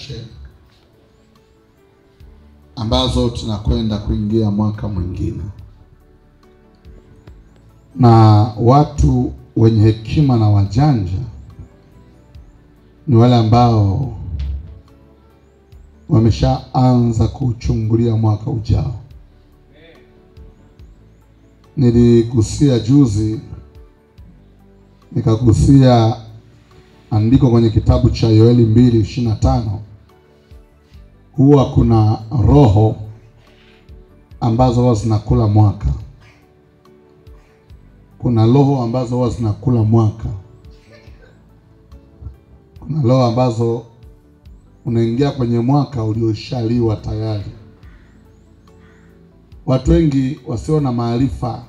chache ambazo tunakwenda kuingia mwaka mwingine, na watu wenye hekima na wajanja ni wale ambao wameshaanza kuchungulia mwaka ujao. Niligusia juzi, nikagusia andiko kwenye kitabu cha Yoeli 2:25. Huwa kuna roho ambazo huwa zinakula mwaka. Kuna roho ambazo huwa zinakula mwaka. Kuna roho ambazo unaingia kwenye mwaka ulioshaliwa tayari. Watu wengi wasio na maarifa,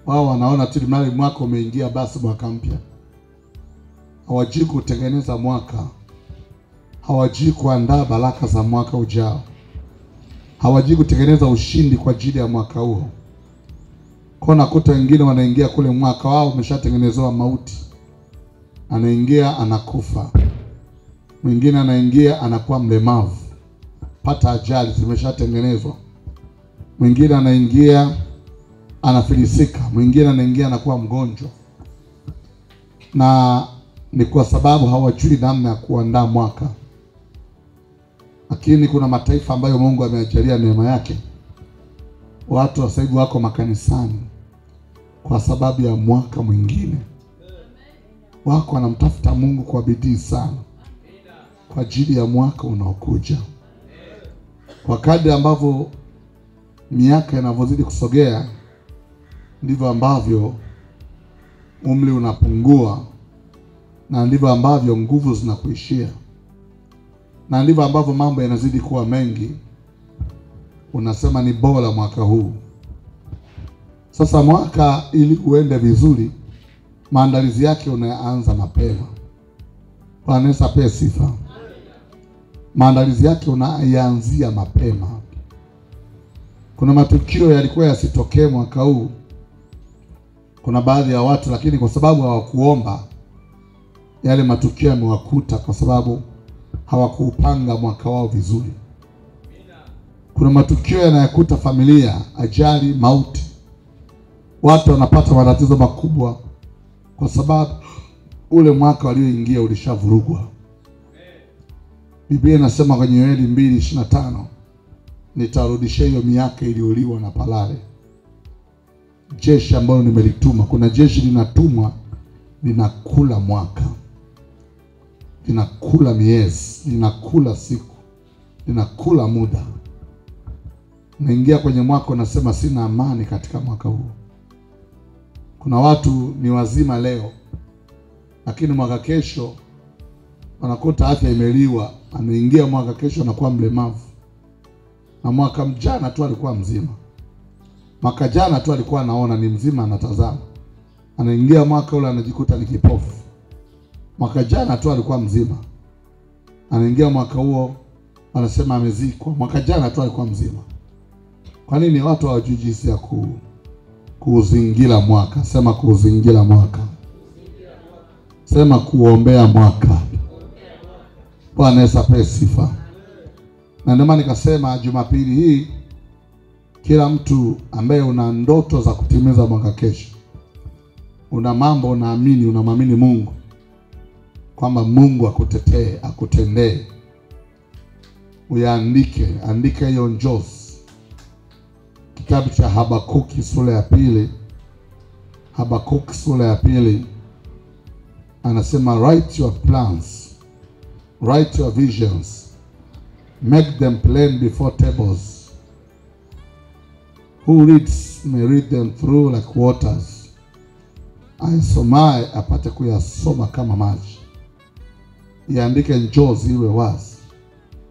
wao wanaona tu mali mwaka umeingia basi mwaka mpya. Hawajui kutengeneza mwaka. Hawajui kuandaa baraka za mwaka ujao. Hawajui kutengeneza ushindi kwa ajili ya mwaka huo. Kwa nakuta wengine wanaingia kule mwaka wao umeshatengenezewa mauti. Anaingia anakufa. Mwingine anaingia anakuwa mlemavu, pata ajali zimeshatengenezwa. Mwingine anaingia anafilisika, mwingine anaingia anakuwa mgonjwa. Na ni kwa sababu hawajui namna ya kuandaa mwaka. Lakini kuna mataifa ambayo Mungu ameajalia neema yake. Watu sasa hivi wako makanisani kwa sababu ya mwaka mwingine. Wako wanamtafuta Mungu kwa bidii sana kwa ajili ya mwaka unaokuja. Kwa kadri ambavyo miaka inavyozidi kusogea, ndivyo ambavyo umri unapungua, na ndivyo ambavyo nguvu zinakuishia, na ndivyo ambavyo mambo yanazidi kuwa mengi. Unasema ni bora mwaka huu. Sasa mwaka ili uende vizuri, maandalizi yake unaanza mapema. Bwana Yesu apewe sifa. Maandalizi yake unaanzia mapema. Kuna matukio yalikuwa yasitokee mwaka huu. Kuna baadhi ya watu, lakini kwa sababu hawakuomba, yale matukio yamewakuta kwa sababu hawakuupanga mwaka wao vizuri. Kuna matukio yanayokuta familia, ajali, mauti. Watu wanapata matatizo makubwa kwa sababu ule mwaka walioingia ulishavurugwa. Biblia inasema kwenye Yoeli 2:25, nitarudishia hiyo miaka iliyoliwa na palale. Jeshi ambalo nimelituma, kuna jeshi linatumwa linakula mwaka, linakula miezi, linakula siku, linakula muda. Naingia kwenye mwaka unasema sina amani katika mwaka huu. Kuna watu ni wazima leo, lakini mwaka kesho wanakuta afya imeliwa. Ameingia mwaka kesho anakuwa mlemavu. Na mwaka mjana tu alikuwa mzima. Mwaka jana tu alikuwa anaona ni mzima, anatazama. Anaingia mwaka ule anajikuta ni kipofu. Mwaka jana tu alikuwa mzima. Anaingia mwaka huo anasema amezikwa. Mwaka jana tu alikuwa mzima. Kwa nini watu hawajui jinsi ya kuuzingira mwaka? Sema kuuzingira mwaka. Sema kuombea mwaka. Bwana Yesu apewe sifa. Na ndio maana nikasema Jumapili hii, kila mtu ambaye una ndoto za kutimiza mwaka kesho, una mambo unaamini, unamwamini Mungu kwamba Mungu akutetee, akutendee, uyaandike, andika hiyo njozi. Kitabu cha Habakuki sura ya 2, Habakuki sura ya 2 anasema write your plans, write your visions, make them plain before tables. Who reads may read them through like waters. Aisomaye apate kuyasoma kama maji. Iandike njozi iwe wazi.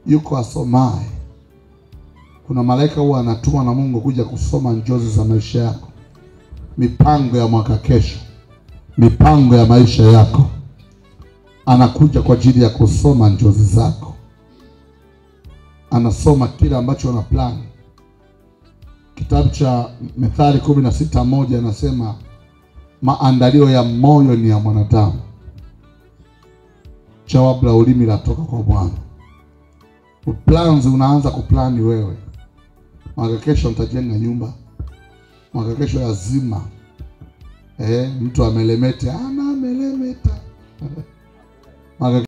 Yuko asomaye. Kuna malaika huwa anatumwa na Mungu kuja kusoma njozi za maisha yako. Mipango ya mwaka kesho, mipango ya maisha yako. Anakuja kwa ajili ya kusoma njozi zako. Anasoma kile ambacho una plan. Kitabu cha Methali 16:1 anasema maandalio ya moyo ni ya mwanadamu, jawabu la ulimi latoka kwa Bwana. Plans unaanza kuplani wewe. Mwaka kesho nitajenga nyumba. Mwaka kesho lazima mtu amelemete, ana melemeta. Mwaka